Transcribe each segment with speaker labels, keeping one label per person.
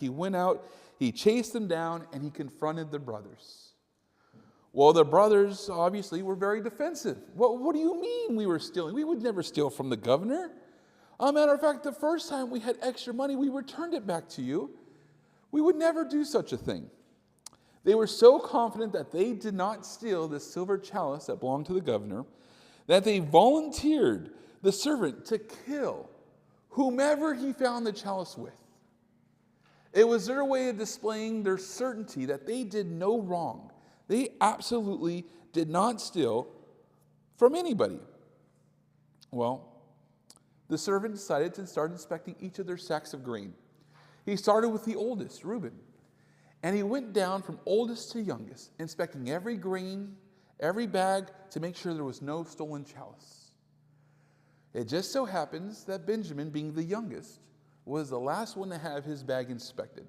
Speaker 1: He went out, he chased them down, and he confronted the brothers. Well, the brothers obviously were very defensive. What do you mean we were stealing? We would never steal from the governor. As a matter of fact, the first time we had extra money, we returned it back to you. We would never do such a thing. They were so confident that they did not steal this silver chalice that belonged to the governor, that they volunteered the servant to kill whomever he found the chalice with. It was their way of displaying their certainty that they did no wrong. They absolutely did not steal from anybody. Well, the servant decided to start inspecting each of their sacks of grain. He started with the oldest, Reuben, and he went down from oldest to youngest, inspecting every grain, every bag, to make sure there was no stolen chalice. It just so happens that Benjamin, being the youngest, was the last one to have his bag inspected.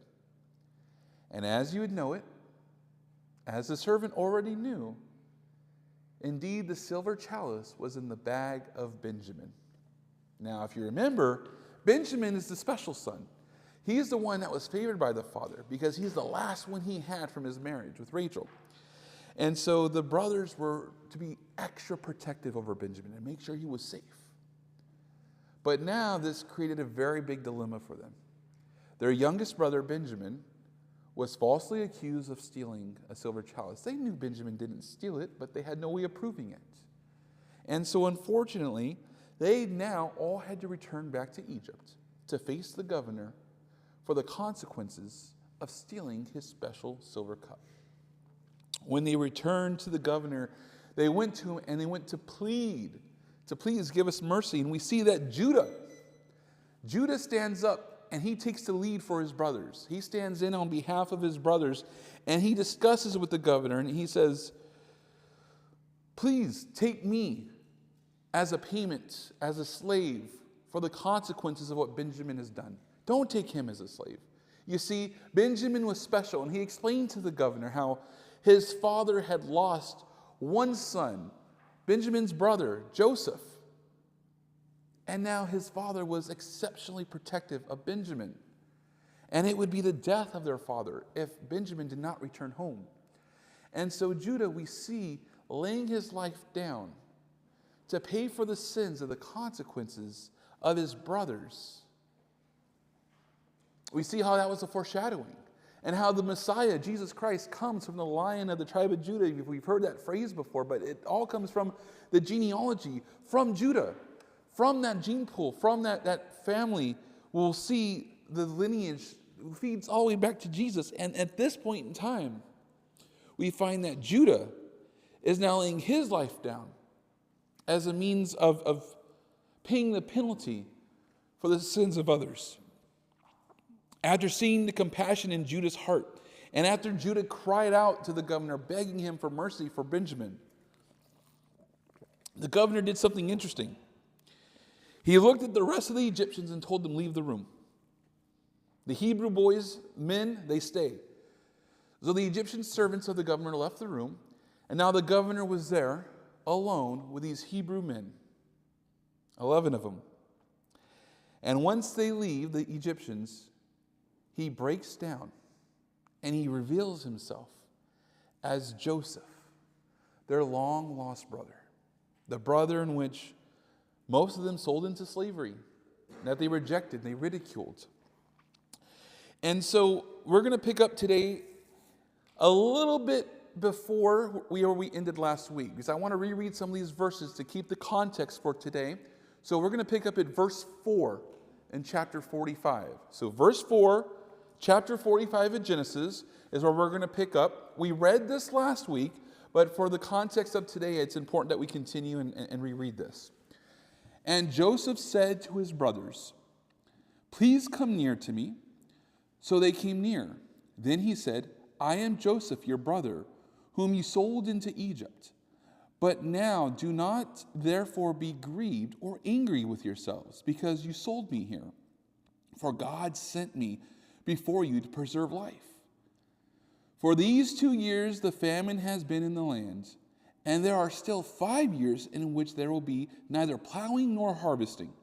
Speaker 1: And as you would know it, as the servant already knew, indeed the silver chalice was in the bag of Benjamin. Now, if you remember, Benjamin is the special son. He's the one that was favored by the father because he's the last one he had from his marriage with Rachel. And so the brothers were to be extra protective over Benjamin and make sure he was safe. But now this created a very big dilemma for them. Their youngest brother, Benjamin, was falsely accused of stealing a silver chalice. They knew Benjamin didn't steal it, but they had no way of proving it. And so unfortunately, they now all had to return back to Egypt to face the governor for the consequences of stealing his special silver cup. When they returned to the governor, they went to him and they went to plead, to please give us mercy. And we see that Judah stands up and he takes the lead for his brothers. He stands in on behalf of his brothers and he discusses with the governor and he says, please take me as a payment, as a slave for the consequences of what Benjamin has done. Don't take him as a slave. You see, Benjamin was special, and he explained to the governor how his father had lost one son, Benjamin's brother, Joseph. And now his father was exceptionally protective of Benjamin. And it would be the death of their father if Benjamin did not return home. And so Judah, we see, laying his life down to pay for the sins of the consequences of his brothers. We see how that was a foreshadowing and how the Messiah, Jesus Christ, comes from the Lion of the tribe of Judah. We've heard that phrase before, but it all comes from the genealogy from Judah. From that gene pool, from that family, we'll see the lineage feeds all the way back to Jesus. And at this point in time, we find that Judah is now laying his life down as a means of paying the penalty for the sins of others. After seeing the compassion in Judah's heart, and after Judah cried out to the governor, begging him for mercy for Benjamin, the governor did something interesting. He looked at the rest of the Egyptians and told them, leave the room. The Hebrew boys, men, they stay. So the Egyptian servants of the governor left the room, and now the governor was there alone with these Hebrew men, 11 of them. And once they leave, the Egyptians, he breaks down and he reveals himself as Joseph, their long-lost brother, the brother in which most of them sold into slavery, that they rejected, they ridiculed. And so we're going to pick up today a little bit before where we ended last week, because I want to reread some of these verses to keep the context for today. So we're going to pick up at verse 4 in chapter 45. So verse 4, chapter 45 of Genesis is where we're going to pick up. We read this last week, but for the context of today, it's important that we continue and reread this. And Joseph said to his brothers, please come near to me. So they came near. Then he said, I am Joseph, your brother, whom you sold into Egypt. But now do not therefore be grieved or angry with yourselves, because you sold me here. For God sent me before you to preserve life. For these 2 years the famine has been in the land, and there are still 5 years in which there will be neither plowing nor harvesting.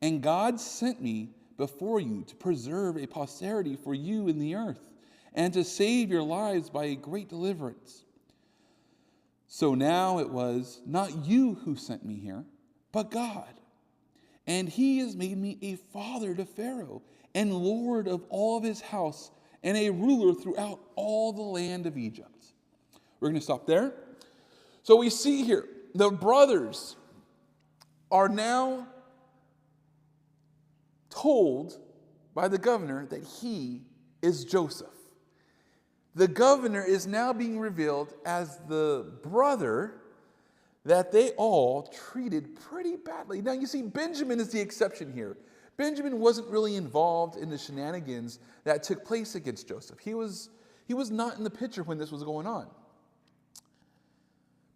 Speaker 1: And God sent me before you to preserve a posterity for you in the earth, and to save your lives by a great deliverance. So now it was not you who sent me here, but God. And he has made me a father to Pharaoh, and lord of all of his house, and a ruler throughout all the land of Egypt. We're going to stop there. So we see here, the brothers are now told by the governor that he is Joseph. The governor is now being revealed as the brother that they all treated pretty badly. Now you see, Benjamin is the exception here. Benjamin wasn't really involved in the shenanigans that took place against Joseph. He was not in the picture when this was going on.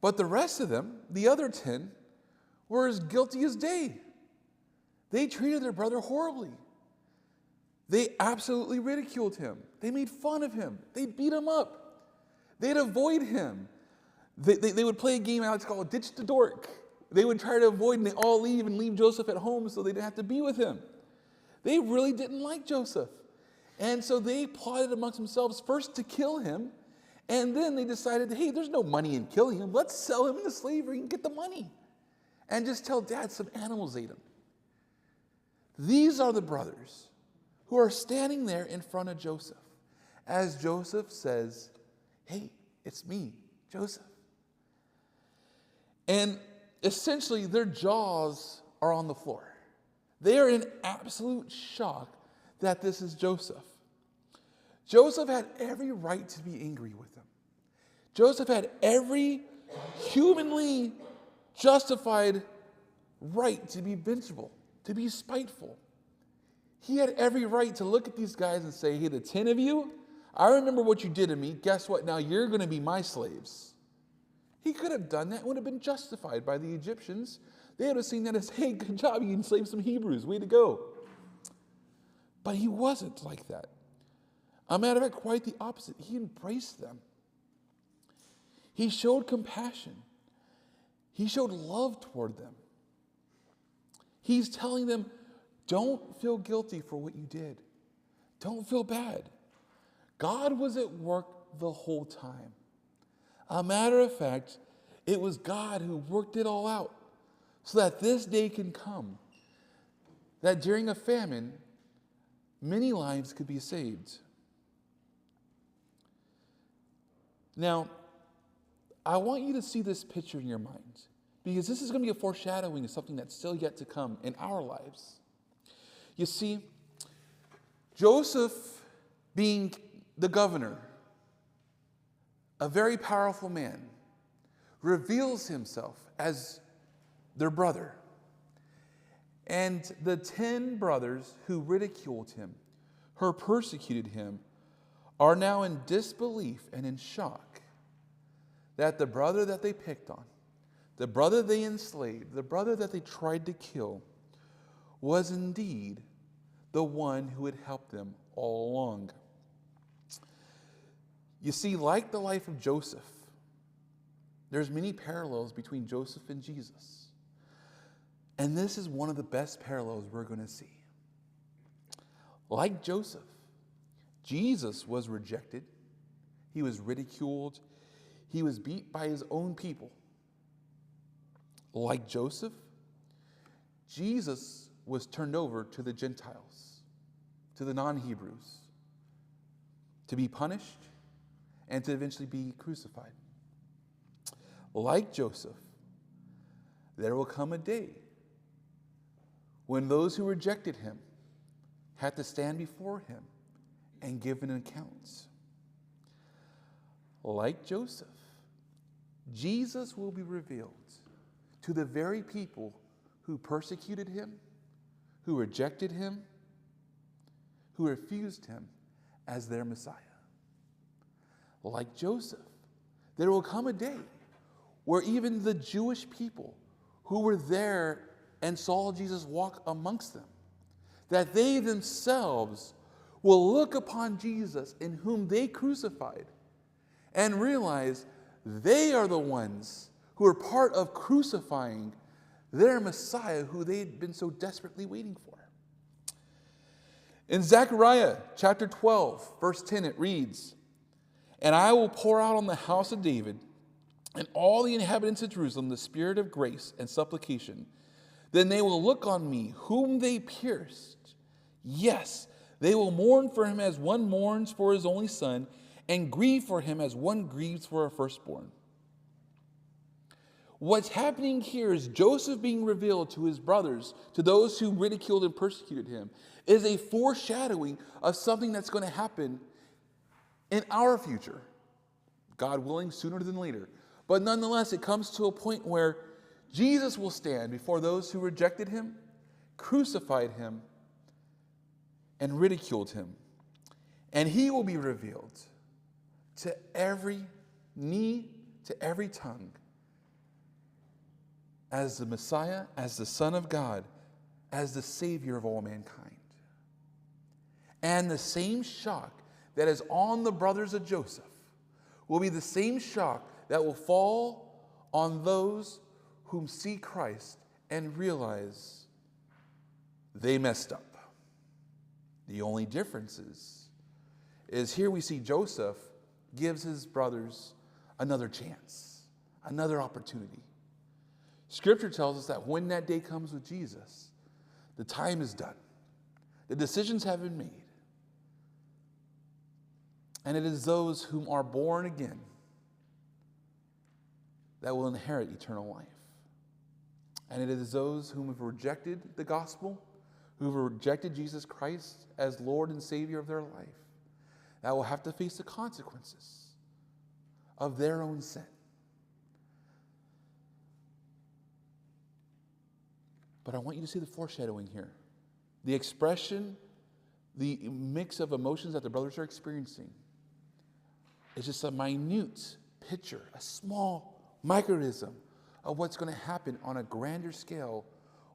Speaker 1: But the rest of them, the other 10, were as guilty as they. They treated their brother horribly. They absolutely ridiculed him. They made fun of him. They beat him up. They'd avoid him. They would play a game Alex called Ditch the Dork. They would try to avoid, and they all leave and leave Joseph at home so they didn't have to be with him. They really didn't like Joseph. And so they plotted amongst themselves first to kill him, and then they decided, hey, there's no money in killing him. Let's sell him into slavery and get the money. And just tell Dad some animals ate him. These are the brothers who are standing there in front of Joseph as Joseph says, hey, it's me, Joseph. And essentially their jaws are on the floor. They are in absolute shock that this is Joseph. Joseph had every right to be angry with them. Joseph had every humanly justified right to be vengeful, to be spiteful. He had every right to look at these guys and say, hey, the 10 of you, I remember what you did to me. Guess what? Now you're going to be my slaves. He could have done that. It would have been justified by the Egyptians. They would have seen that as, hey, good job, you enslaved some Hebrews. Way to go. But he wasn't like that. A matter of fact, quite the opposite. He embraced them. He showed compassion. He showed love toward them. He's telling them, don't feel guilty for what you did. Don't feel bad. God was at work the whole time. A matter of fact, it was God who worked it all out so that this day can come, that during a famine, many lives could be saved. Now, I want you to see this picture in your mind, because this is going to be a foreshadowing of something that's still yet to come in our lives. You see, Joseph, being the governor, a very powerful man, reveals himself as their brother. And the 10 brothers who ridiculed him, who persecuted him, are now in disbelief and in shock that the brother that they picked on, the brother they enslaved, the brother that they tried to kill, was indeed the one who had helped them all along. You see, like the life of Joseph, there's many parallels between Joseph and Jesus. And this is one of the best parallels we're going to see. Like Joseph, Jesus was rejected. He was ridiculed. He was beat by his own people. Like Joseph, Jesus was turned over to the Gentiles, to the non-Hebrews, to be punished and to eventually be crucified. Like Joseph, there will come a day when those who rejected him had to stand before him and give an account. Like Joseph, Jesus will be revealed to the very people who persecuted him, who rejected him, who refused him as their Messiah. Like Joseph, there will come a day where even the Jewish people who were there and saw Jesus walk amongst them, that they themselves will look upon Jesus in whom they crucified and realize they are the ones who are part of crucifying their Messiah who they had been so desperately waiting for. In Zechariah chapter 12, verse 10, it reads, "And I will pour out on the house of David and all the inhabitants of Jerusalem the spirit of grace and supplication. Then they will look on me, whom they pierced. Yes, they will mourn for him as one mourns for his only son, and grieve for him as one grieves for a firstborn." What's happening here is Joseph being revealed to his brothers, to those who ridiculed and persecuted him, is a foreshadowing of something that's going to happen in our future. God willing, sooner than later. But nonetheless, it comes to a point where Jesus will stand before those who rejected him, crucified him, and ridiculed him. And he will be revealed to every knee, to every tongue, as the Messiah, as the Son of God, as the Savior of all mankind. And the same shock that is on the brothers of Joseph will be the same shock that will fall on those whom see Christ and realize they messed up. The only difference is here we see Joseph gives his brothers another chance, another opportunity. Scripture tells us that when that day comes with Jesus, the time is done. The decisions have been made. And it is those whom are born again that will inherit eternal life. And it is those whom have rejected the gospel, who have rejected Jesus Christ as Lord and Savior of their life, that will have to face the consequences of their own sin. But I want you to see the foreshadowing here. The expression, the mix of emotions that the brothers are experiencing is just a minute picture, a small microism of what's going to happen on a grander scale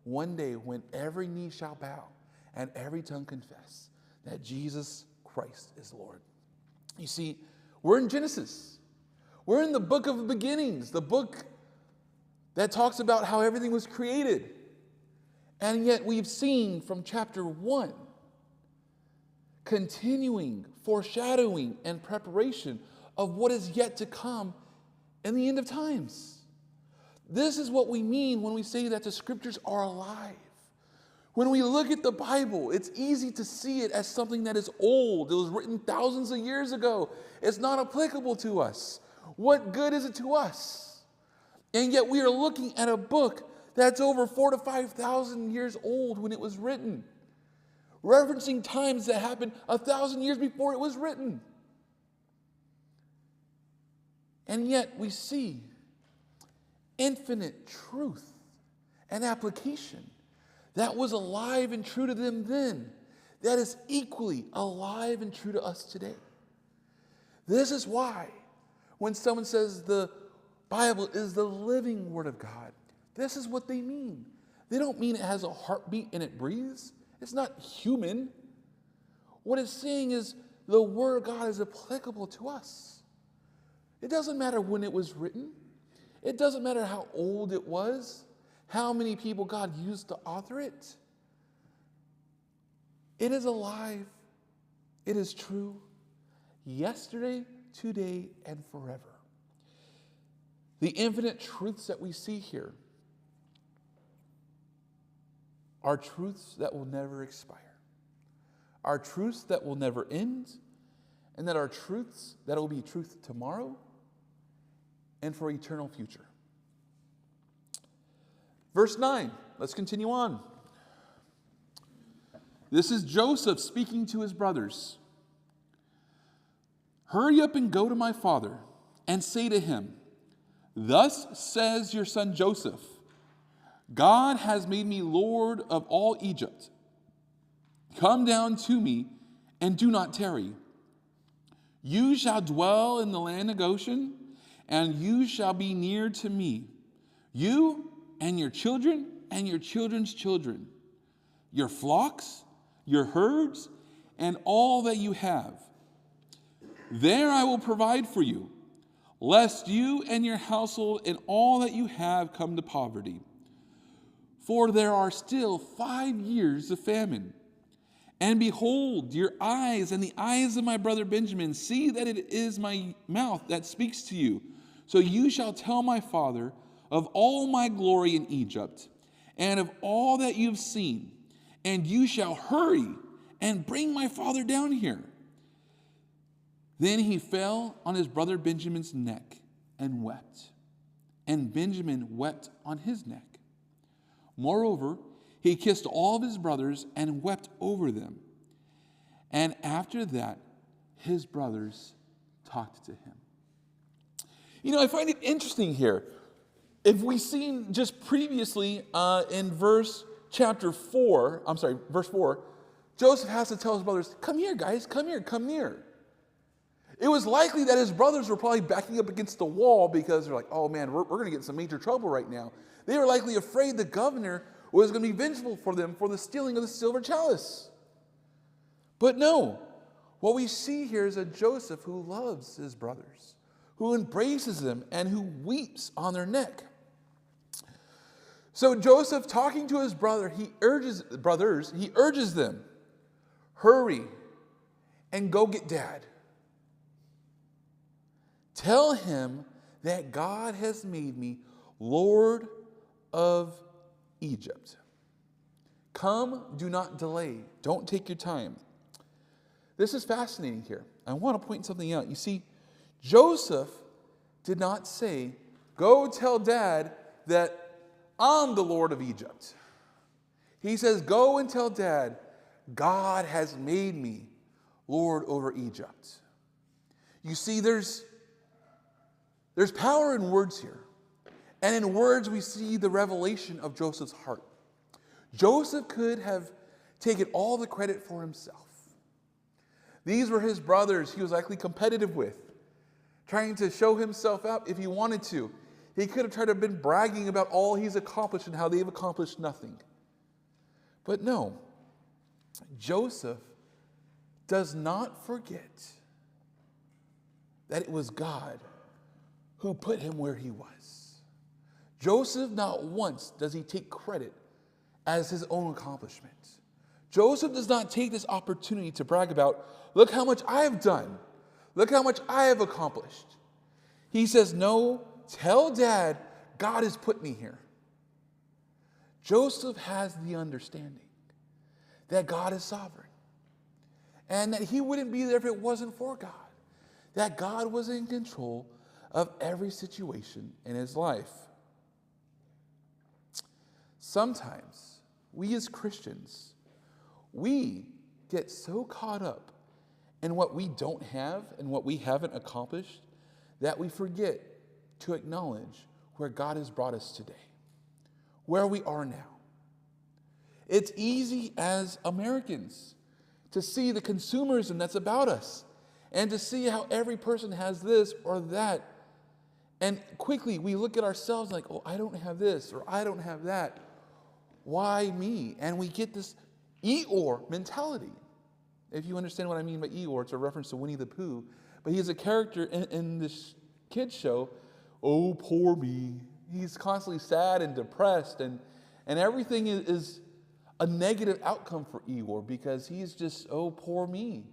Speaker 1: one day when every knee shall bow and every tongue confess that Jesus Christ is Lord. You see, we're in Genesis. We're in the book of beginnings, the book that talks about how everything was created. And yet we've seen from chapter 1 continuing foreshadowing and preparation of what is yet to come in the end of times. This is what we mean when we say that the scriptures are alive. When we look at the Bible, it's easy to see it as something that is old. It was written thousands of years ago. It's not applicable to us. What good is it to us? And yet we are looking at a book that's over 4,000 to 5,000 years old when it was written, referencing times that happened 1,000 years before it was written. And yet we see infinite truth and application that was alive and true to them then, that is equally alive and true to us today. This is why when someone says the Bible is the living Word of God, this is what they mean. They don't mean it has a heartbeat and it breathes. It's not human. What it's saying is the Word of God is applicable to us. It doesn't matter when it was written. It doesn't matter how old it was, how many people God used to author it. It is alive. It is true. Yesterday, today, and forever. The infinite truths that we see here are truths that will never expire, are truths that will never end, and that are truths that will be truth tomorrow and for eternal future. Verse 9, let's continue on. This is Joseph speaking to his brothers. "Hurry up and go to my father and say to him, 'Thus says your son Joseph, God has made me Lord of all Egypt. Come down to me and do not tarry. You shall dwell in the land of Goshen, and you shall be near to me, you and your children and your children's children, your flocks, your herds, and all that you have. There I will provide for you, lest you and your household and all that you have come to poverty. For there are still 5 years of famine, And behold, your eyes and the eyes of my brother Benjamin see that it is my mouth that speaks to you. So you shall tell my father of all my glory in Egypt, and of all that you've seen, and you shall hurry and bring my father down here." Then he fell on his brother Benjamin's neck and wept, and Benjamin wept on his neck. Moreover, he kissed all of his brothers and wept over them. And after that, his brothers talked to him. I find it interesting here. If we've seen just previously in verse 4, Joseph has to tell his brothers, "Come here, guys, come here, come near." It was likely that his brothers were probably backing up against the wall because they're like, "Oh man, we're going to get in some major trouble right now." They were likely afraid the governor was going to be vengeful for them for the stealing of the silver chalice. But no, what we see here is a Joseph who loves his brothers, who embraces them, and who weeps on their neck. So Joseph, talking to his he urges them, "Hurry and go get Dad. Tell him that God has made me Lord of Egypt. Come, do not delay. Don't take your time." This is fascinating here. I want to point something out. You see, Joseph did not say, "Go tell Dad that I'm the Lord of Egypt." He says, "Go and tell Dad, God has made me Lord over Egypt." You see, there's power in words here. And in words, we see the revelation of Joseph's heart. Joseph could have taken all the credit for himself. These were his brothers he was likely competitive with, trying to show himself out if he wanted to. He could have tried to have been bragging about all he's accomplished and how they've accomplished nothing. But no, Joseph does not forget that it was God who put him where he was. Joseph, not once does he take credit as his own accomplishment. Joseph does not take this opportunity to brag about, "Look how much I have done. Look how much I have accomplished." He says, "No, tell Dad, God has put me here." Joseph has the understanding that God is sovereign and that he wouldn't be there if it wasn't for God, that God was in control of every situation in his life. Sometimes we as Christians, we get so caught up in what we don't have and what we haven't accomplished that we forget to acknowledge where God has brought us today, where we are now. It's easy as Americans to see the consumerism that's about us and to see how every person has this or that. And quickly we look at ourselves like, "Oh, I don't have this," or "I don't have that. Why me?" And we get this Eeyore mentality. If you understand what I mean by Eeyore, it's a reference to Winnie the Pooh. But he's a character in this kid's show. "Oh, poor me." He's constantly sad and depressed, and everything is a negative outcome for Eeyore because he's just, "Oh, poor me."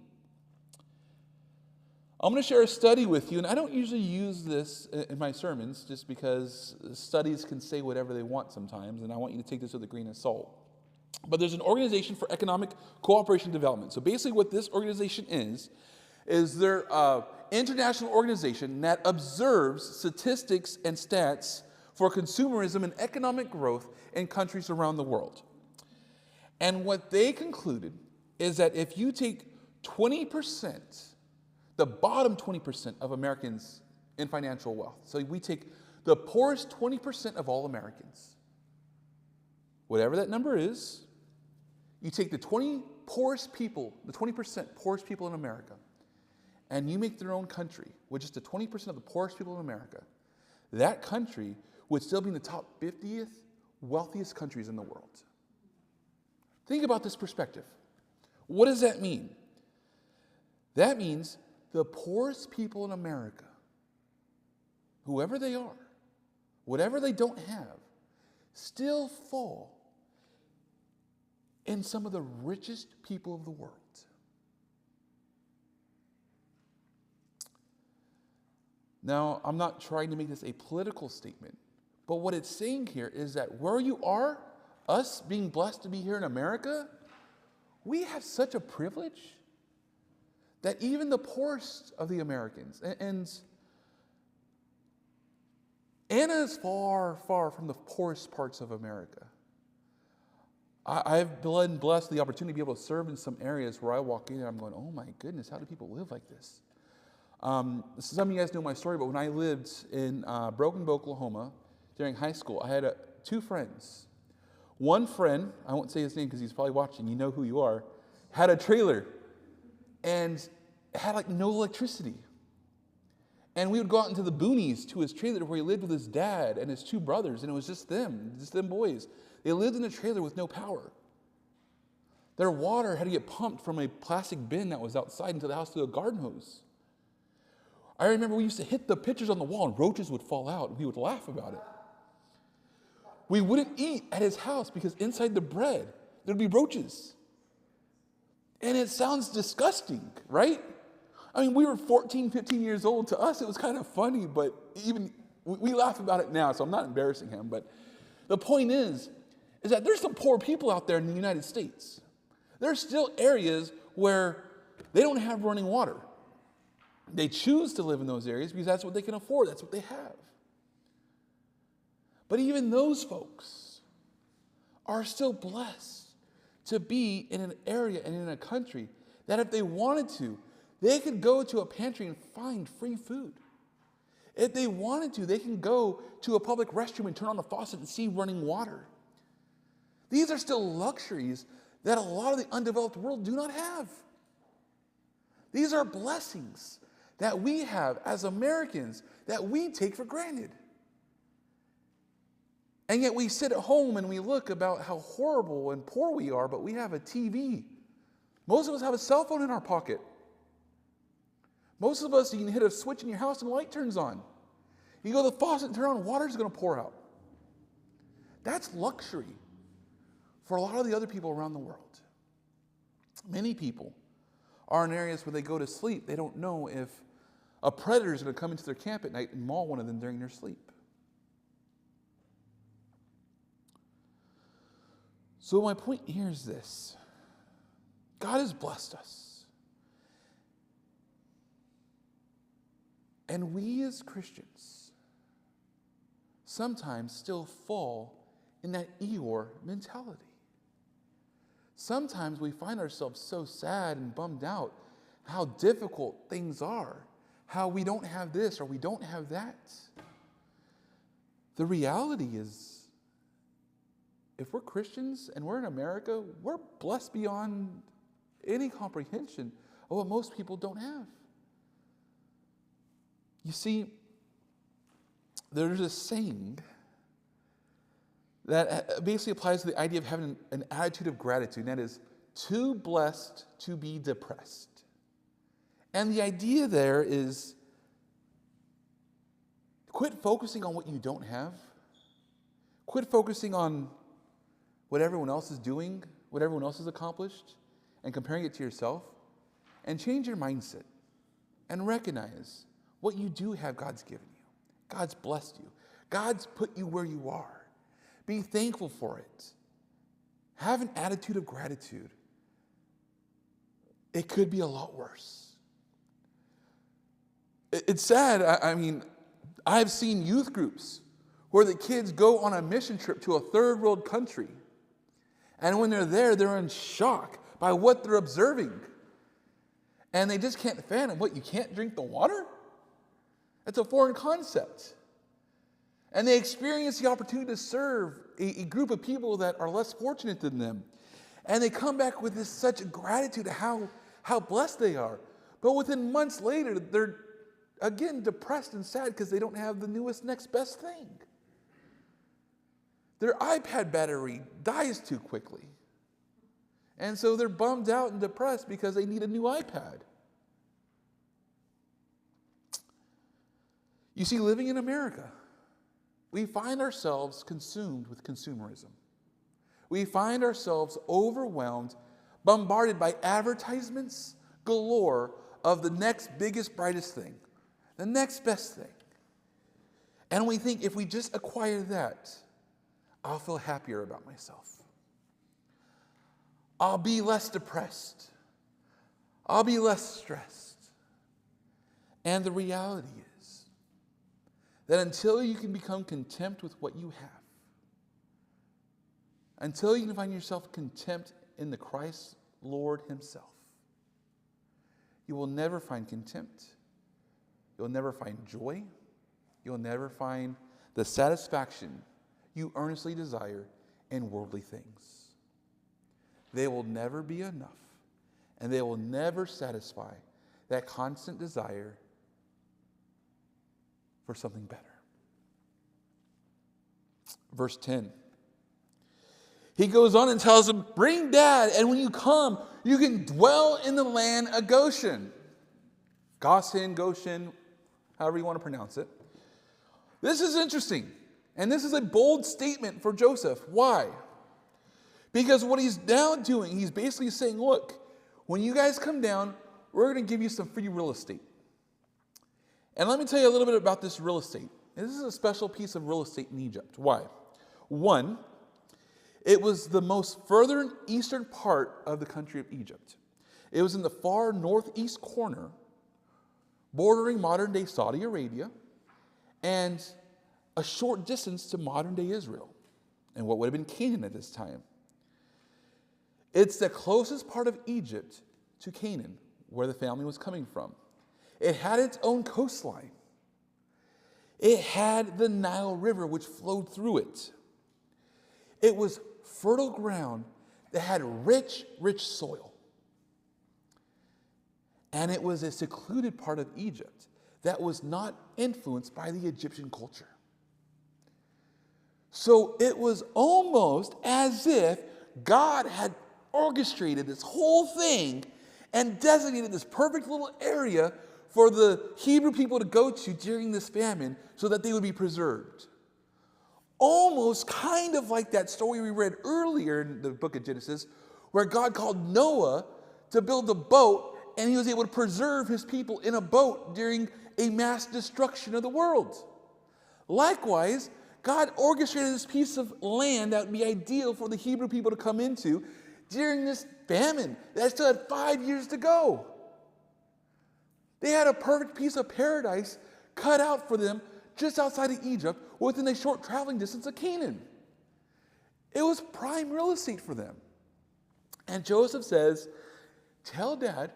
Speaker 1: I'm going to share a study with you, and I don't usually use this in my sermons just because studies can say whatever they want sometimes, and I want you to take this with a grain of salt. But there's an organization for economic cooperation and development. So basically what this organization is they're an international organization that observes statistics and stats for consumerism and economic growth in countries around the world. And what they concluded is that if you take 20%, the bottom 20% of Americans in financial wealth, so we take the poorest 20% of all Americans, whatever that number is, you take the 20% poorest people in America, and you make their own country with just the 20% of the poorest people in America, that country would still be in the top 50th wealthiest countries in the world. Think about this perspective. What does that mean? That means the poorest people in America, whoever they are, whatever they don't have, still fall in some of the richest people of the world. Now, I'm not trying to make this a political statement, but what it's saying here is that where you are, us being blessed to be here in America, we have such a privilege that even the poorest of the Americans, and Anna is far, far from the poorest parts of America. I've been blessed with the opportunity to be able to serve in some areas where I walk in and I'm going, oh my goodness, how do people live like this? Some of you guys know my story, but when I lived in Broken Bow, Oklahoma, during high school, I had two friends. One friend, I won't say his name because he's probably watching, you know who you are, had a trailer and had like no electricity. And we would go out into the boonies to his trailer where he lived with his dad and his two brothers, and it was just them boys. They lived in a trailer with no power. Their water had to get pumped from a plastic bin that was outside into the house through a garden hose. I remember we used to hit the pictures on the wall and roaches would fall out and we would laugh about it. We wouldn't eat at his house because inside the bread there'd be roaches. And it sounds disgusting, right? I mean, we were 14, 15 years old. To us, it was kind of funny, but even we laugh about it now, so I'm not embarrassing him. But the point is that there's some poor people out there in the United States. There's still areas where they don't have running water. They choose to live in those areas because that's what they can afford. That's what they have. But even those folks are still blessed to be in an area and in a country that if they wanted to, they could go to a pantry and find free food. If they wanted to, they can go to a public restroom and turn on the faucet and see running water. These are still luxuries that a lot of the undeveloped world do not have. These are blessings that we have as Americans that we take for granted. And yet we sit at home and we look about how horrible and poor we are, but we have a TV. Most of us have a cell phone in our pocket. Most of us, you can hit a switch in your house and the light turns on. You go to the faucet and turn on, water's going to pour out. That's luxury for a lot of the other people around the world. Many people are in areas where they go to sleep. They don't know if a predator is going to come into their camp at night and maul one of them during their sleep. So my point here is this. God has blessed us. And we as Christians sometimes still fall in that Eeyore mentality. Sometimes we find ourselves so sad and bummed out how difficult things are, how we don't have this or we don't have that. The reality is, if we're Christians and we're in America, we're blessed beyond any comprehension of what most people don't have. You see, there's a saying that basically applies to the idea of having an attitude of gratitude, and that is too blessed to be depressed. And the idea there is quit focusing on what you don't have. Quit focusing on what everyone else is doing, what everyone else has accomplished, and comparing it to yourself. And change your mindset and recognize what you do have God's given you. God's blessed you. God's put you where you are. Be thankful for it. Have an attitude of gratitude. It could be a lot worse. It's sad. I mean, I've seen youth groups where the kids go on a mission trip to a third world country. And when they're there, they're in shock by what they're observing. And they just can't fathom, what, you can't drink the water? That's a foreign concept. And they experience the opportunity to serve a group of people that are less fortunate than them. And they come back with this such gratitude of how blessed they are. But within months later, they're again depressed and sad because they don't have the newest next best thing. Their iPad battery dies too quickly. And so they're bummed out and depressed because they need a new iPad. You see, living in America, we find ourselves consumed with consumerism. We find ourselves overwhelmed, bombarded by advertisements galore of the next biggest, brightest thing, the next best thing. And we think if we just acquire that, I'll feel happier about myself. I'll be less depressed. I'll be less stressed. And the reality is that until you can become content with what you have, until you can find yourself content in the Christ Lord himself, you will never find contempt. You'll never find joy. You'll never find the satisfaction you earnestly desire in worldly things. They will never be enough, and they will never satisfy that constant desire for something better. Verse 10. He goes on and tells them, bring Dad, and when you come, you can dwell in the land of Goshen. Goshen, however you want to pronounce it. This is interesting, and this is a bold statement for Joseph. Why? Because what he's now doing, he's basically saying, look, when you guys come down, we're going to give you some free real estate. And let me tell you a little bit about this real estate. This is a special piece of real estate in Egypt. Why? One, it was the most further eastern part of the country of Egypt. It was in the far northeast corner, bordering modern-day Saudi Arabia, and a short distance to modern-day Israel, and what would have been Canaan at this time. It's the closest part of Egypt to Canaan, where the family was coming from. It had its own coastline. It had the Nile River, which flowed through it. It was fertile ground that had rich, rich soil. And it was a secluded part of Egypt that was not influenced by the Egyptian culture. So it was almost as if God had orchestrated this whole thing and designated this perfect little area for the Hebrew people to go to during this famine so that they would be preserved. Almost kind of like that story we read earlier in the book of Genesis, where God called Noah to build a boat, and he was able to preserve his people in a boat during a mass destruction of the world. Likewise, God orchestrated this piece of land that would be ideal for the Hebrew people to come into during this famine that still had 5 years to go. They had a perfect piece of paradise cut out for them just outside of Egypt within a short traveling distance of Canaan. It was prime real estate for them. And Joseph says, tell Dad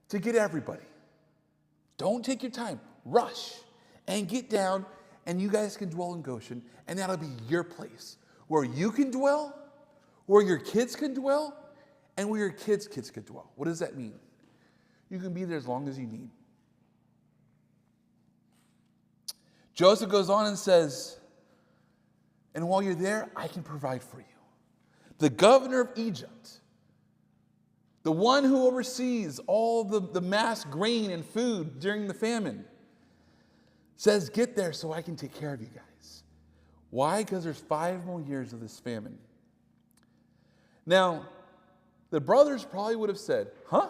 Speaker 1: to get everybody. Don't take your time. Rush and get down, and you guys can dwell in Goshen, and that'll be your place where you can dwell, where your kids can dwell, and where your kids' kids can dwell. What does that mean? You can be there as long as you need. Joseph goes on and says, and while you're there, I can provide for you. The governor of Egypt, the one who oversees all the mass grain and food during the famine, says, get there so I can take care of you guys. Why? Because there's 5 more years of this famine. Now, the brothers probably would have said, huh?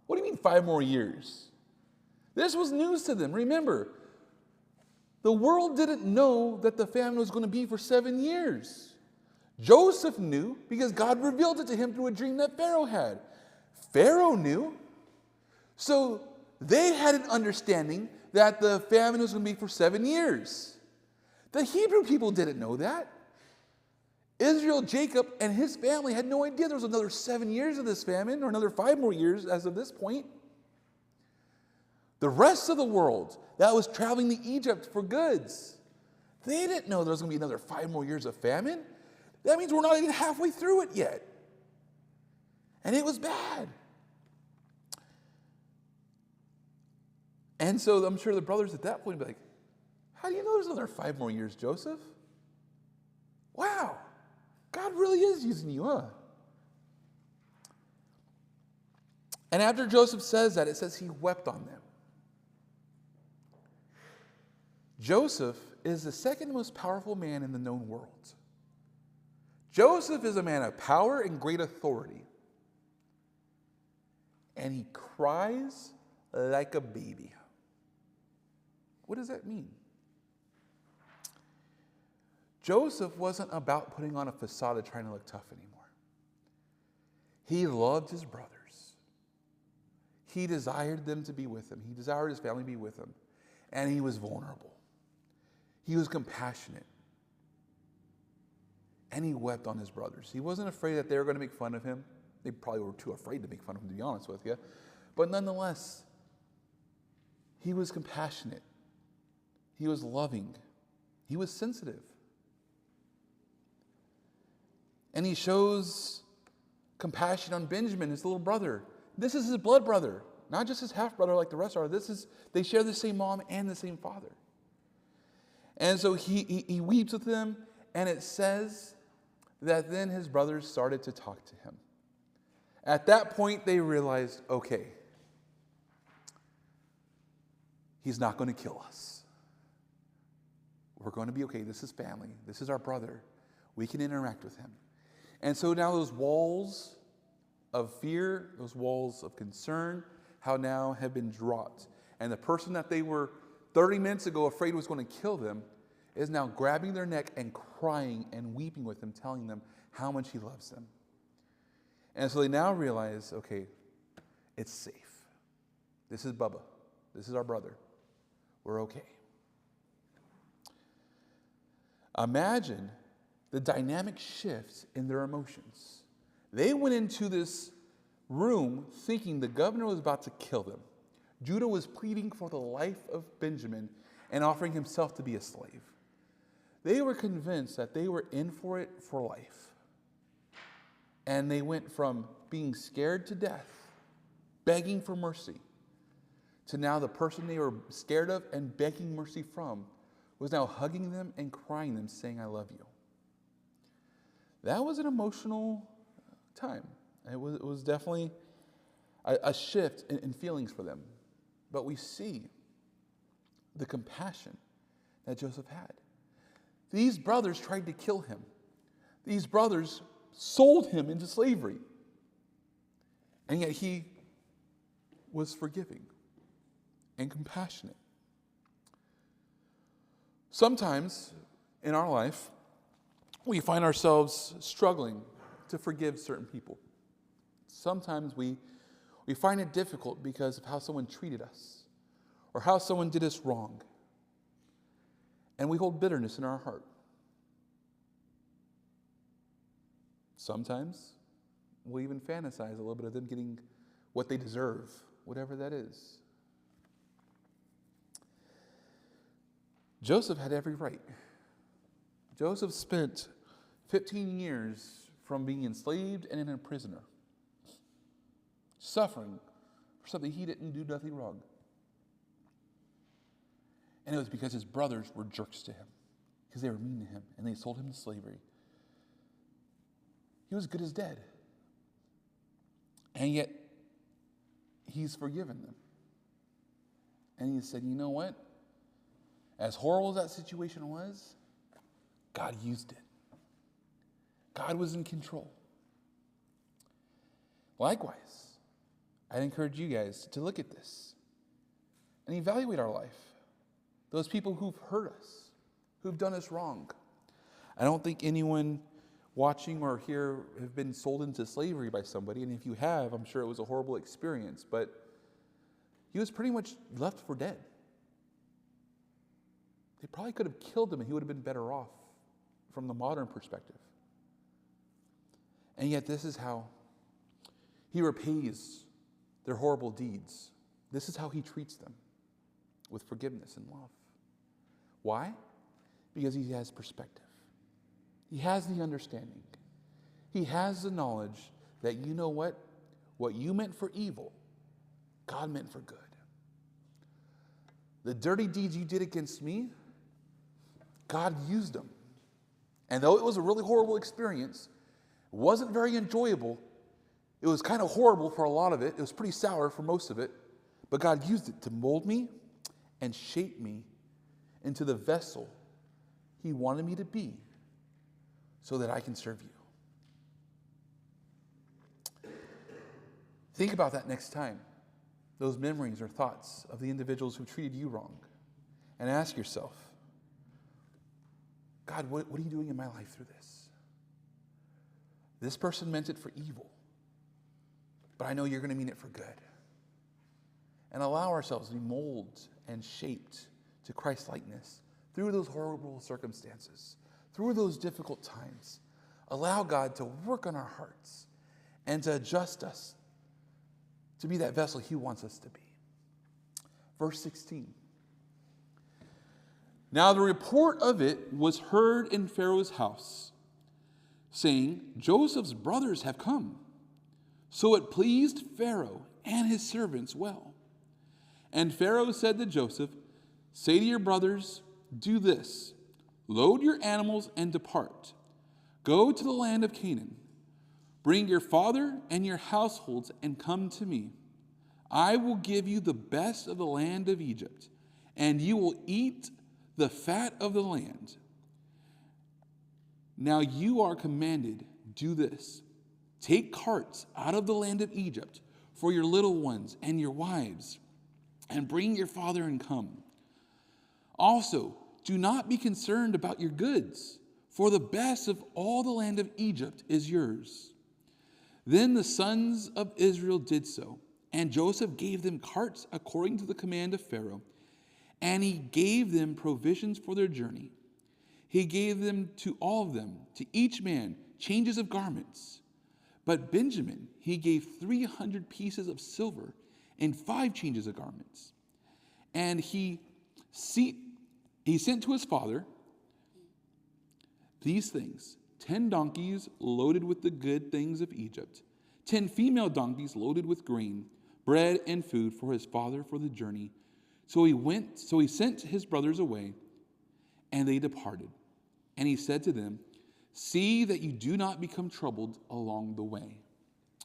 Speaker 1: What do you mean 5 more years? This was news to them. Remember, the world didn't know that the famine was going to be for 7 years. Joseph knew because God revealed it to him through a dream that Pharaoh had. Pharaoh knew. So they had an understanding that the famine was going to be for 7 years. The Hebrew people didn't know that. Israel, Jacob, and his family had no idea there was another 7 years of this famine, or another 5 more years as of this point. The rest of the world that was traveling to Egypt for goods, they didn't know there was going to be another 5 more years of famine. That means we're not even halfway through it yet. And it was bad. And so I'm sure the brothers at that point would be like, how do you know there's another 5 more years, Joseph? Wow, God really is using you, huh? And after Joseph says that, it says he wept on them. Joseph is the second most powerful man in the known world. Joseph is a man of power and great authority. And he cries like a baby. What does that mean? Joseph wasn't about putting on a facade of trying to look tough anymore. He loved his brothers. He desired them to be with him. He desired his family to be with him. And he was vulnerable. He was compassionate. And he wept on his brothers. He wasn't afraid that they were going to make fun of him. They probably were too afraid to make fun of him, to be honest with you. But nonetheless, he was compassionate. He was loving. He was sensitive. And he shows compassion on Benjamin, his little brother. This is his blood brother, not just his half-brother like the rest are. They share the same mom and the same father. And so he weeps with them, and it says that then his brothers started to talk to him. At that point, they realized, okay, he's not going to kill us. We're going to be okay. This is family. This is our brother. We can interact with him. And so now those walls of fear, those walls of concern, how now have been dropped. And the person that they were 30 minutes ago afraid was going to kill them is now grabbing their neck and crying and weeping with them, telling them how much he loves them. And so they now realize, okay, it's safe. This is Bubba. This is our brother. We're okay. Imagine the dynamic shifts in their emotions. They went into this room thinking the governor was about to kill them. Judah was pleading for the life of Benjamin and offering himself to be a slave. They were convinced that they were in for it for life. And they went from being scared to death, begging for mercy, to now the person they were scared of and begging mercy from was now hugging them and crying them, saying, I love you. That was an emotional time. It was definitely a shift in feelings for them. But we see the compassion that Joseph had. These brothers tried to kill him. These brothers sold him into slavery. And yet he was forgiving and compassionate. Sometimes in our life, we find ourselves struggling to forgive certain people. Sometimes we find it difficult because of how someone treated us or how someone did us wrong. And we hold bitterness in our heart. Sometimes we'll even fantasize a little bit of them getting what they deserve, whatever that is. Joseph had every right. Joseph spent 15 years from being enslaved and a prisoner, suffering for something he didn't do nothing wrong. And it was because his brothers were jerks to him, because they were mean to him, and they sold him to slavery. He was good as dead. And yet, he's forgiven them. And he said, you know what? As horrible as that situation was, God used it. God was in control. Likewise, I'd encourage you guys to look at this and evaluate our life. Those people who've hurt us, who've done us wrong. I don't think anyone watching or here have been sold into slavery by somebody, and if you have, I'm sure it was a horrible experience, but he was pretty much left for dead. They probably could have killed him and he would have been better off from the modern perspective. And yet this is how he repays their horrible deeds. This is how he treats them, with forgiveness and love. Why? Because he has perspective. He has the understanding. He has the knowledge that, you know what? What you meant for evil, God meant for good. The dirty deeds you did against me, God used them. And though it was a really horrible experience, it wasn't very enjoyable. It was kind of horrible for a lot of it. It was pretty sour for most of it. But God used it to mold me and shape me into the vessel he wanted me to be so that I can serve you. Think about that next time, those memories or thoughts of the individuals who treated you wrong, and ask yourself, God, what are you doing in my life through this? This person meant it for evil, but I know you're going to mean it for good. And allow ourselves to be molded and shaped to Christ-likeness through those horrible circumstances, through those difficult times. Allow God to work on our hearts and to adjust us to be that vessel he wants us to be. Verse 16. Now the report of it was heard in Pharaoh's house, saying, Joseph's brothers have come. So it pleased Pharaoh and his servants well. And Pharaoh said to Joseph, say to your brothers, do this, load your animals and depart. Go to the land of Canaan. Bring your father and your households and come to me. I will give you the best of the land of Egypt, and you will eat the fat of the land. Now you are commanded, do this. Take carts out of the land of Egypt for your little ones and your wives, and bring your father and come. Also, do not be concerned about your goods, for the best of all the land of Egypt is yours. Then the sons of Israel did so, and Joseph gave them carts according to the command of Pharaoh, and he gave them provisions for their journey. He gave them to all of them, to each man, changes of garments. But Benjamin he gave 300 pieces of silver and 5 changes of garments. And he sent to his father these things: 10 donkeys loaded with the good things of Egypt, 10 female donkeys loaded with grain, bread and food for his father for the journey. So he sent his brothers away, and they departed. And he said to them, see that you do not become troubled along the way.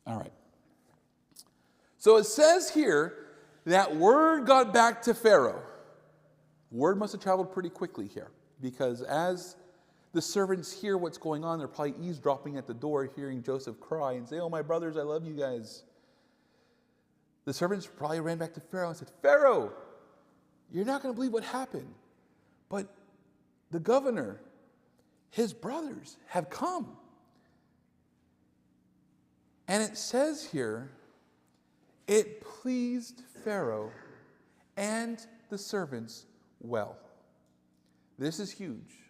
Speaker 1: All right. So it says here that word got back to Pharaoh. Word must have traveled pretty quickly here, because as the servants hear what's going on, they're probably eavesdropping at the door, hearing Joseph cry and say, oh, my brothers, I love you guys. The servants probably ran back to Pharaoh and said, Pharaoh, you're not going to believe what happened, but the governor, his brothers have come. And it says here, it pleased Pharaoh and the servants well. This is huge.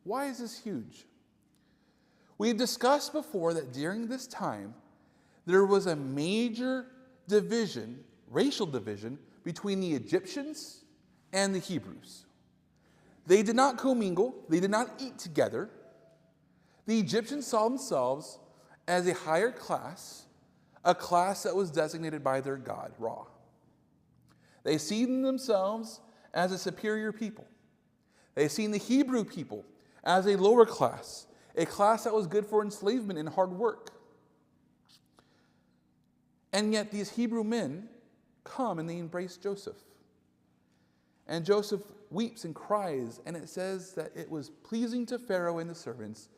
Speaker 1: Why is this huge? We discussed before that during this time, there was a major division, racial division, between the Egyptians and the Hebrews. They did not commingle. They did not eat together. The Egyptians saw themselves as a higher class, a class that was designated by their god, Ra. They seen themselves as a superior people. They seen the Hebrew people as a lower class, a class that was good for enslavement and hard work. And yet these Hebrew men come and they embrace Joseph. And Joseph weeps and cries, and it says that it was pleasing to Pharaoh and the servants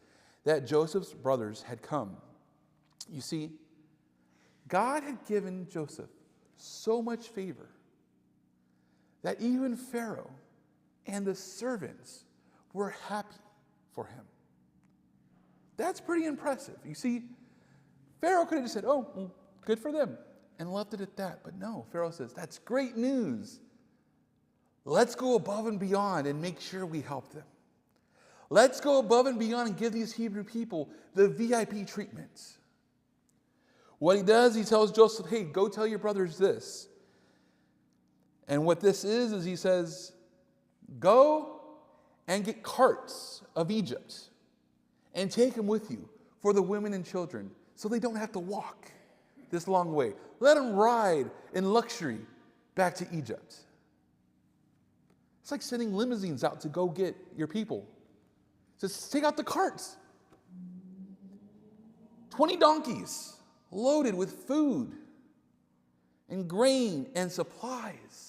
Speaker 1: that Joseph's brothers had come. You see, God had given Joseph so much favor that even Pharaoh and the servants were happy for him. That's pretty impressive. You see, Pharaoh could have just said, oh, well, good for them, and left it at that. But no, Pharaoh says, that's great news. Let's go above and beyond and make sure we help them. Let's go above and beyond and give these Hebrew people the VIP treatment. What he does, he tells Joseph, hey, go tell your brothers this. And what this is he says, go and get carts of Egypt and take them with you for the women and children so they don't have to walk this long way. Let them ride in luxury back to Egypt. It's like sending limousines out to go get your people. Just take out the carts. 20 donkeys loaded with food and grain and supplies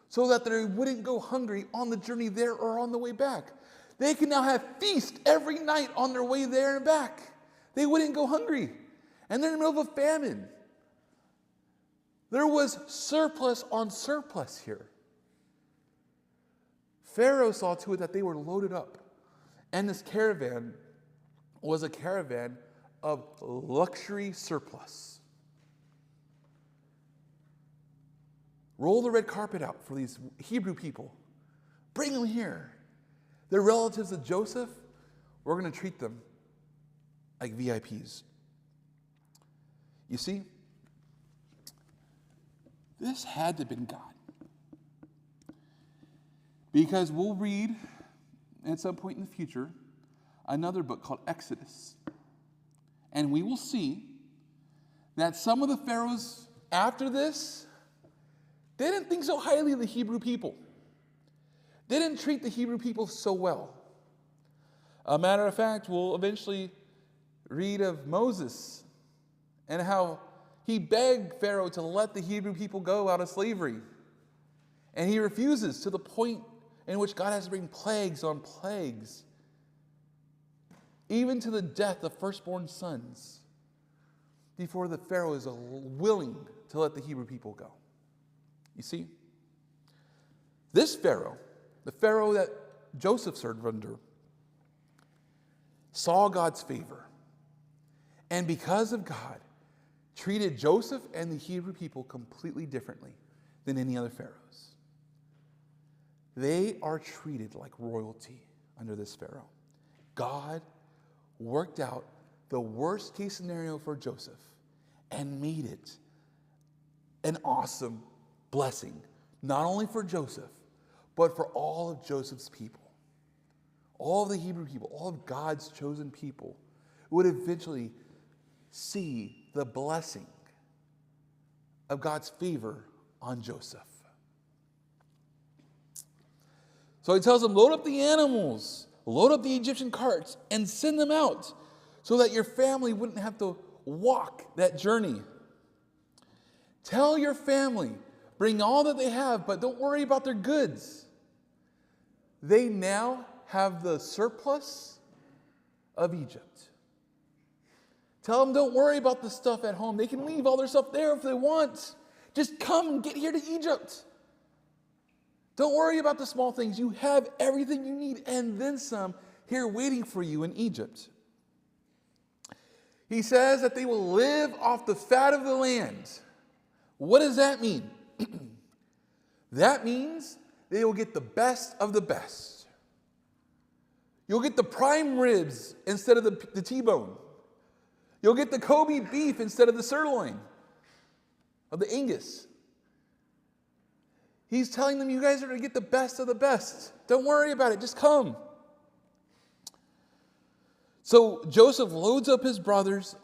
Speaker 1: so that they wouldn't go hungry on the journey there or on the way back. They can now have feast every night on their way there and back. They wouldn't go hungry. And they're in the middle of a famine. There was surplus on surplus here. Pharaoh saw to it that they were loaded up. And this caravan was a caravan of luxury surplus. Roll the red carpet out for these Hebrew people. Bring them here. They're relatives of Joseph. We're going to treat them like VIPs. You see, this had to have been God. Because we'll read at some point in the future another book called Exodus. And we will see that some of the pharaohs after this, they didn't think so highly of the Hebrew people. They didn't treat the Hebrew people so well. A matter of fact, we'll eventually read of Moses and how he begged Pharaoh to let the Hebrew people go out of slavery. And he refuses, to the point in which God has to bring plagues on plagues, even to the death of firstborn sons, before the Pharaoh is willing to let the Hebrew people go. You see, this Pharaoh, the Pharaoh that Joseph served under, saw God's favor, and because of God, treated Joseph and the Hebrew people completely differently than any other pharaohs. They are treated like royalty under this Pharaoh. God worked out the worst case scenario for Joseph and made it an awesome blessing, not only for Joseph, but for all of Joseph's people. All of the Hebrew people, all of God's chosen people would eventually see the blessing of God's favor on Joseph. So he tells them, load up the animals, load up the Egyptian carts, and send them out so that your family wouldn't have to walk that journey. Tell your family, bring all that they have, but don't worry about their goods. They now have the surplus of Egypt. Tell them, don't worry about the stuff at home. They can leave all their stuff there if they want. Just come and get here to Egypt. Don't worry about the small things. You have everything you need and then some here waiting for you in Egypt. He says that they will live off the fat of the land. What does that mean? That means they will get the best of the best. You'll get the prime ribs instead of the T-bone. You'll get the Kobe beef instead of the sirloin of the Angus. He's telling them, you guys are going to get the best of the best. Don't worry about it. Just come. So Joseph loads up his brothers,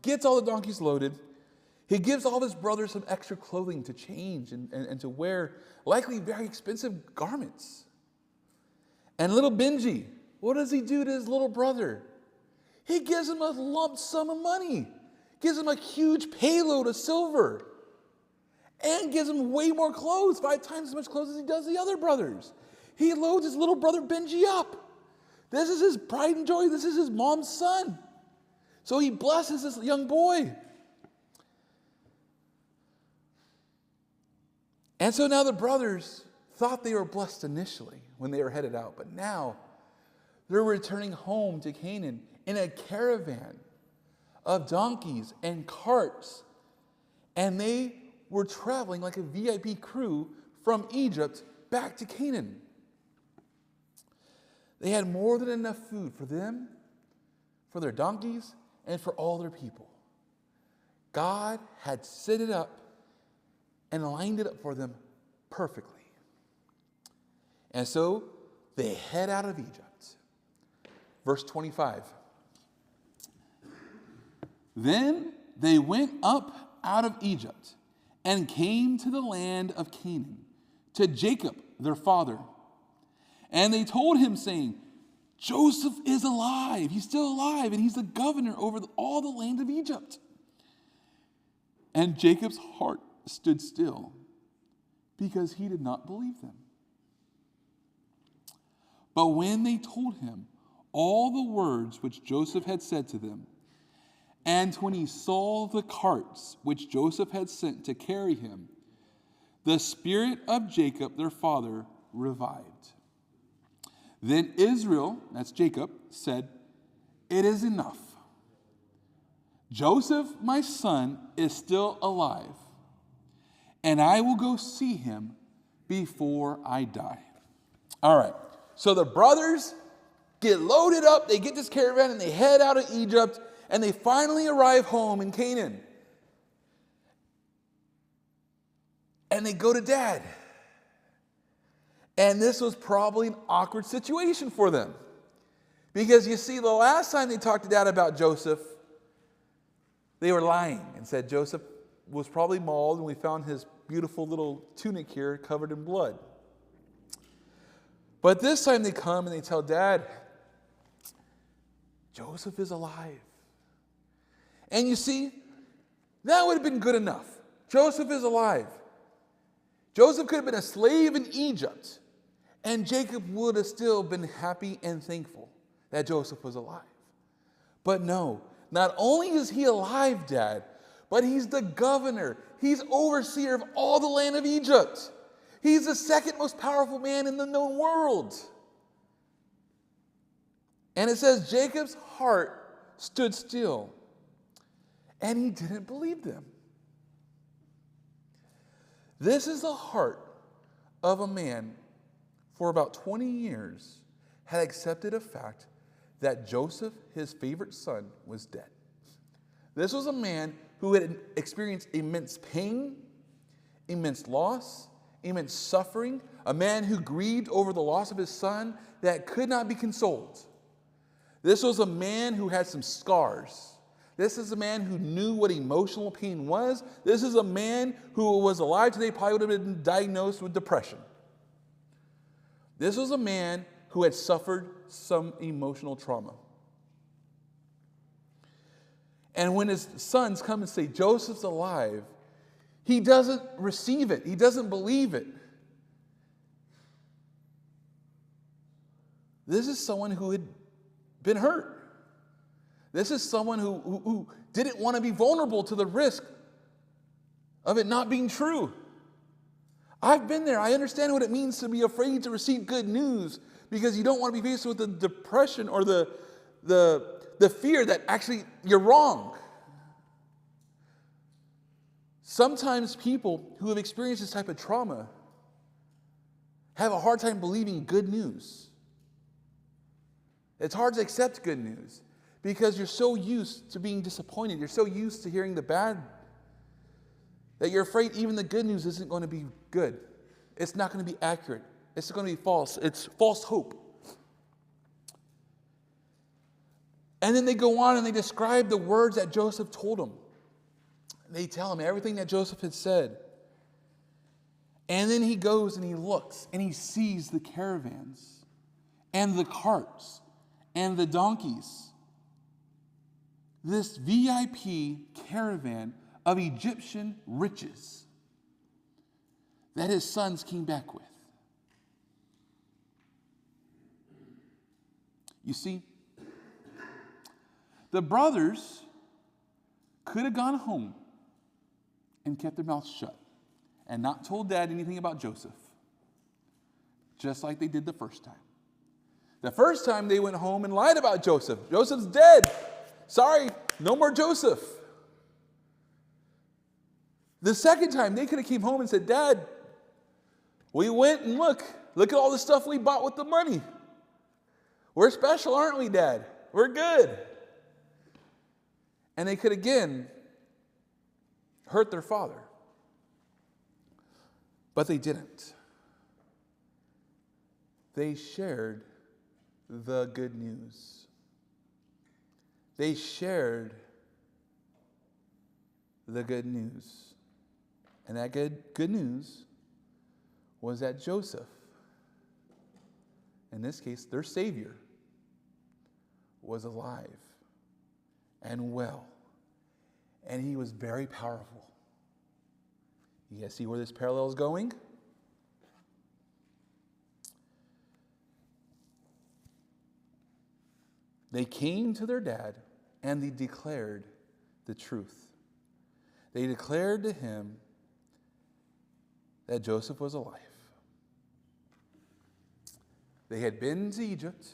Speaker 1: gets all the donkeys loaded. He gives all of his brothers some extra clothing to change and to wear, likely very expensive garments. And little Benji, what does he do to his little brother? He gives him a lump sum of money, gives him a huge payload of silver, and gives him way more clothes, 5 times as much clothes as he does the other brothers. He loads his little brother Benji up. This is his pride and joy. This is his mom's son. So he blesses this young boy. And so now the brothers thought they were blessed initially when they were headed out, but now they're returning home to Canaan in a caravan of donkeys and carts, and they were traveling like a VIP crew from Egypt back to Canaan. They had more than enough food for them, for their donkeys, and for all their people. God had set it up and lined it up for them perfectly. And so they head out of Egypt. Verse 25. Then they went up out of Egypt and came to the land of Canaan, to Jacob their father. And they told him, saying, Joseph is alive. He's still alive, and he's the governor over all the land of Egypt. And Jacob's heart stood still, because he did not believe them. But when they told him all the words which Joseph had said to them, And when he saw the carts which Joseph had sent to carry him, the spirit of Jacob their father revived. Then Israel, that's Jacob, said, "It is enough. Joseph, my son, is still alive, and I will go see him before I die." All right, so the brothers get loaded up, they get this caravan, and they head out of Egypt, and they finally arrive home in Canaan. And they go to Dad. And this was probably an awkward situation for them. Because you see, the last time they talked to Dad about Joseph, they were lying and said Joseph was probably mauled, and we found his beautiful little tunic here covered in blood. But this time they come and they tell Dad, Joseph is alive. And you see, that would have been good enough. Joseph is alive. Joseph could have been a slave in Egypt, and Jacob would have still been happy and thankful that Joseph was alive. But no, not only is he alive, Dad, but he's the governor. He's overseer of all the land of Egypt. He's the second most powerful man in the known world. And it says Jacob's heart stood still, and he didn't believe them. This is the heart of a man for about 20 years had accepted a fact that Joseph, his favorite son, was dead. This was a man who had experienced immense pain, immense loss, immense suffering, a man who grieved over the loss of his son that could not be consoled. This was a man who had some scars. This is a man who knew what emotional pain was. This is a man who was alive today, probably would have been diagnosed with depression. This was a man who had suffered some emotional trauma. And when his sons come and say, Joseph's alive, he doesn't receive it. He doesn't believe it. This is someone who had been hurt. This is someone who didn't want to be vulnerable to the risk of it not being true. I've been there. I understand what it means to be afraid to receive good news because you don't want to be faced with the depression or the fear that actually you're wrong. Sometimes people who have experienced this type of trauma have a hard time believing good news. It's hard to accept good news because you're so used to being disappointed. You're so used to hearing the bad that you're afraid even the good news isn't going to be good. It's not going to be accurate. It's going to be false. It's false hope. And then they go on and they describe the words that Joseph told them. They tell him everything that Joseph had said. And then he goes and he looks and he sees the caravans and the carts and the donkeys. This VIP caravan of Egyptian riches that his sons came back with. You see, the brothers could have gone home and kept their mouths shut and not told Dad anything about Joseph, just like they did the first time. The first time they went home and lied about Joseph. Joseph's dead. Sorry, no more Joseph. The second time they could have came home and said, Dad, we went and look at all the stuff we bought with the money. We're special, aren't we, Dad? We're good. And they could again hurt their father. But they didn't. They shared the good news. They shared the good news. And that good news was that Joseph, in this case, their Savior, was alive and well. And he was very powerful. You guys see where this parallel is going? They came to their dad and they declared the truth. They declared to him that Joseph was alive. They had been to Egypt.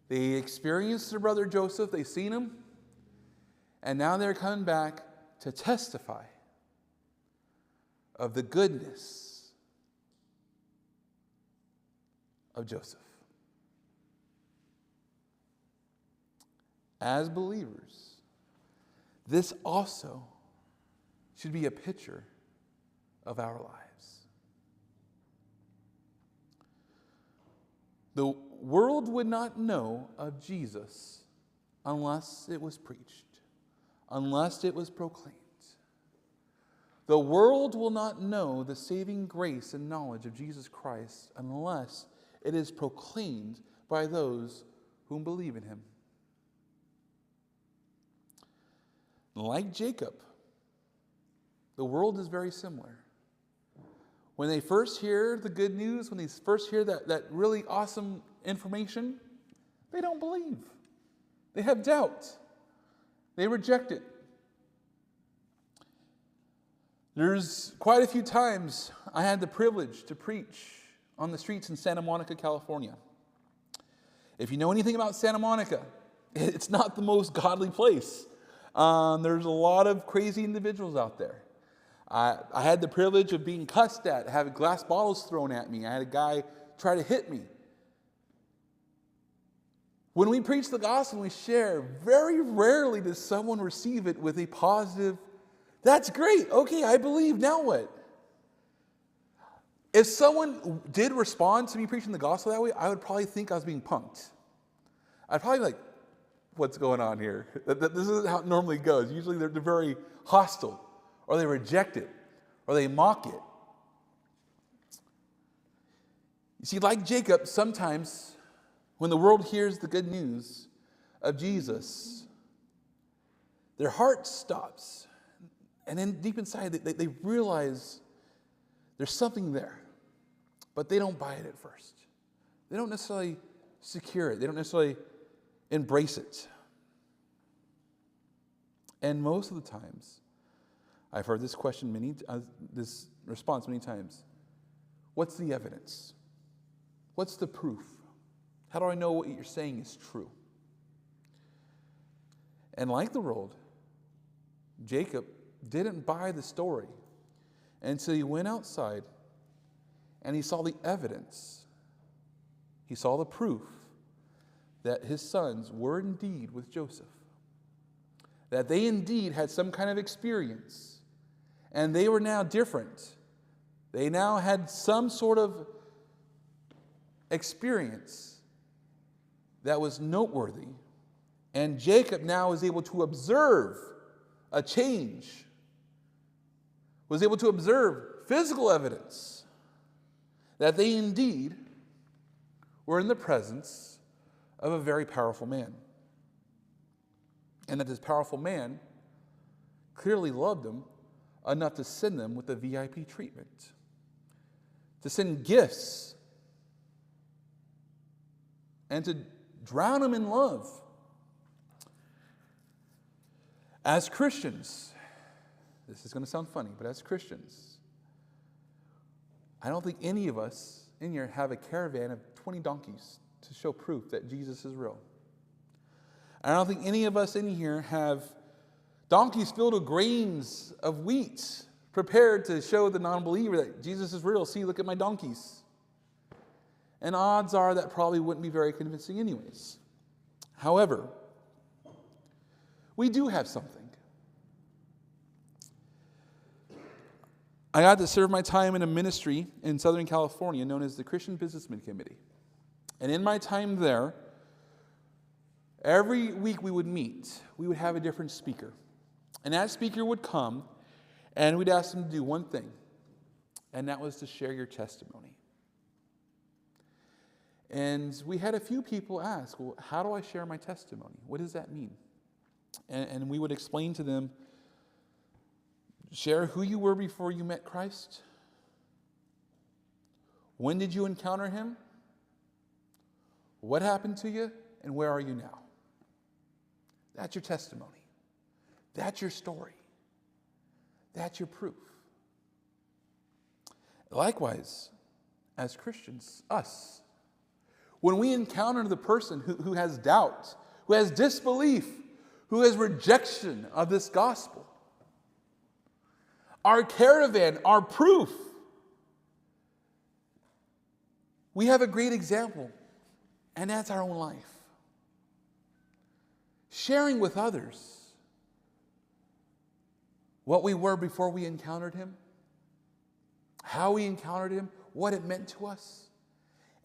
Speaker 1: They experienced their brother Joseph. They seen him. And now they're coming back to testify of the goodness of Joseph. As believers, this also should be a picture of our lives. The world would not know of Jesus unless it was preached, unless it was proclaimed. The world will not know the saving grace and knowledge of Jesus Christ unless it is proclaimed by those whom believe in him. Like Jacob, the world is very similar. When they first hear the good news, when they first hear that really awesome information, they don't believe. They have doubt. They reject it. There's quite a few times I had the privilege to preach on the streets in Santa Monica, California. If you know anything about Santa Monica, it's not the most godly place. There's a lot of crazy individuals out there. I had the privilege of being cussed at, having glass bottles thrown at me. I had a guy try to hit me. When we preach the gospel and we share, very rarely does someone receive it with a positive, "That's great, okay, I believe, now what?" If someone did respond to me preaching the gospel that way, I would probably think I was being punked. I'd probably be like, "What's going on here?" This isn't how it normally goes. Usually they're very hostile, or they reject it, or they mock it. You see, like Jacob, sometimes when the world hears the good news of Jesus, their heart stops. And then deep inside, they realize there's something there. But they don't buy it at first. They don't necessarily secure it. They don't necessarily embrace it. And most of the times, I've heard this this response many times. What's the evidence? What's the proof? How do I know what you're saying is true? And like the world, Jacob didn't buy the story until he went outside and he saw the evidence. He saw the proof that his sons were indeed with Joseph. That they indeed had some kind of experience. And they were now different. They now had some sort of experience that was noteworthy. And Jacob now is able to observe a change. Was able to observe physical evidence that they indeed were in the presence of a very powerful man. And that this powerful man clearly loved them enough to send them with the VIP treatment. To send gifts. And to drown them in love. As Christians, this is going to sound funny, but as Christians, I don't think any of us in here have a caravan of 20 donkeys to show proof that Jesus is real. I don't think any of us in here have donkeys filled with grains of wheat prepared to show the non-believer that Jesus is real. See, look at my donkeys. And odds are that probably wouldn't be very convincing anyways. However, we do have something. I got to serve my time in a ministry in Southern California known as the Christian Businessman Committee. And in my time there, every week we would meet. We would have a different speaker. And that speaker would come, and we'd ask them to do one thing, and that was to share your testimony. And we had a few people ask, well, how do I share my testimony? What does that mean? And we would explain to them, share who you were before you met Christ. When did you encounter him? What happened to you? And where are you now? That's your testimony. That's your story. That's your proof. Likewise, as Christians, us, when we encounter the person who has doubt, who has disbelief, who has rejection of this gospel, our caravan, our proof, we have a great example, and that's our own life. Sharing with others what we were before we encountered him, how we encountered him, what it meant to us,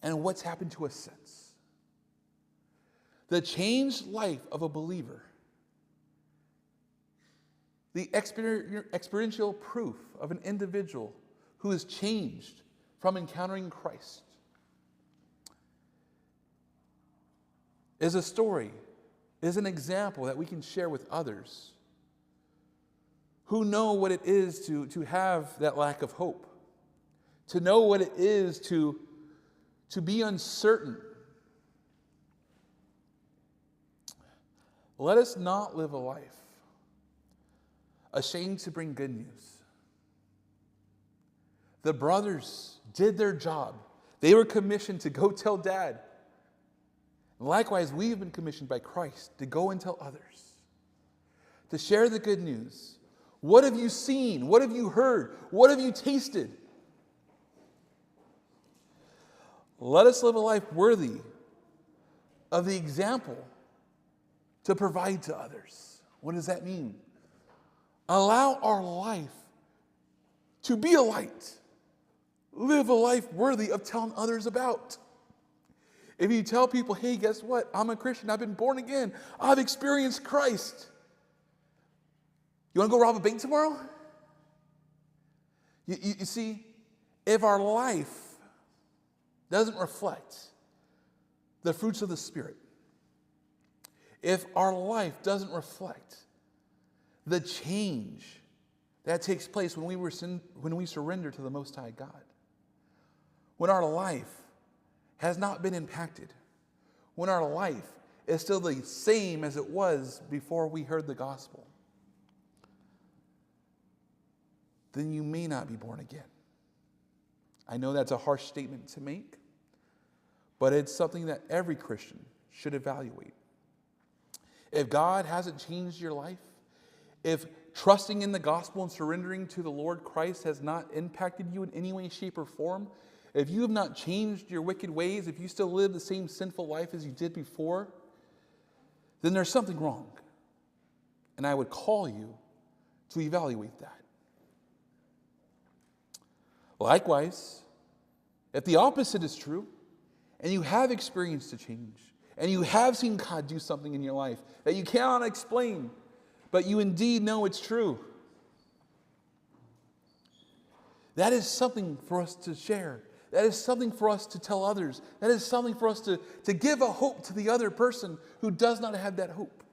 Speaker 1: and what's happened to us since. The changed life of a believer, the experiential proof of an individual who is changed from encountering Christ, is a story, is an example that we can share with others who know what it is to have that lack of hope, to know what it is to be uncertain. Let us not live a life ashamed to bring good news. The brothers did their job. They were commissioned to go tell Dad. Likewise, we have been commissioned by Christ to go and tell others, to share the good news. What have you seen? What have you heard? What have you tasted? Let us live a life worthy of the example to provide to others. What does that mean? Allow our life to be a light. Live a life worthy of telling others about. If you tell people, hey, guess what? I'm a Christian. I've been born again. I've experienced Christ. You want to go rob a bank tomorrow? You see, if our life doesn't reflect the fruits of the Spirit, if our life doesn't reflect the change that takes place when we surrender to the Most High God, when our life has not been impacted, when our life is still the same as it was before we heard the gospel, then you may not be born again. I know that's a harsh statement to make, but it's something that every Christian should evaluate. If God hasn't changed your life, if trusting in the gospel and surrendering to the Lord Christ has not impacted you in any way, shape, or form, if you have not changed your wicked ways, if you still live the same sinful life as you did before, then there's something wrong. And I would call you to evaluate that. Likewise, if the opposite is true, and you have experienced a change, and you have seen God do something in your life that you cannot explain, but you indeed know it's true, that is something for us to share. That is something for us to tell others. That is something for us to give a hope to the other person who does not have that hope.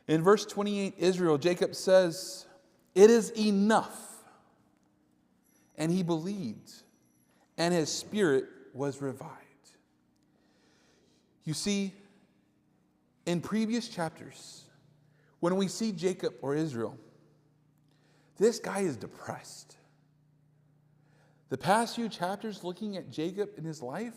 Speaker 1: In verse 28, Jacob says, "It is enough." And he believed, and his spirit was revived. You see, in previous chapters, when we see Jacob or Israel, this guy is depressed. The past few chapters looking at Jacob in his life,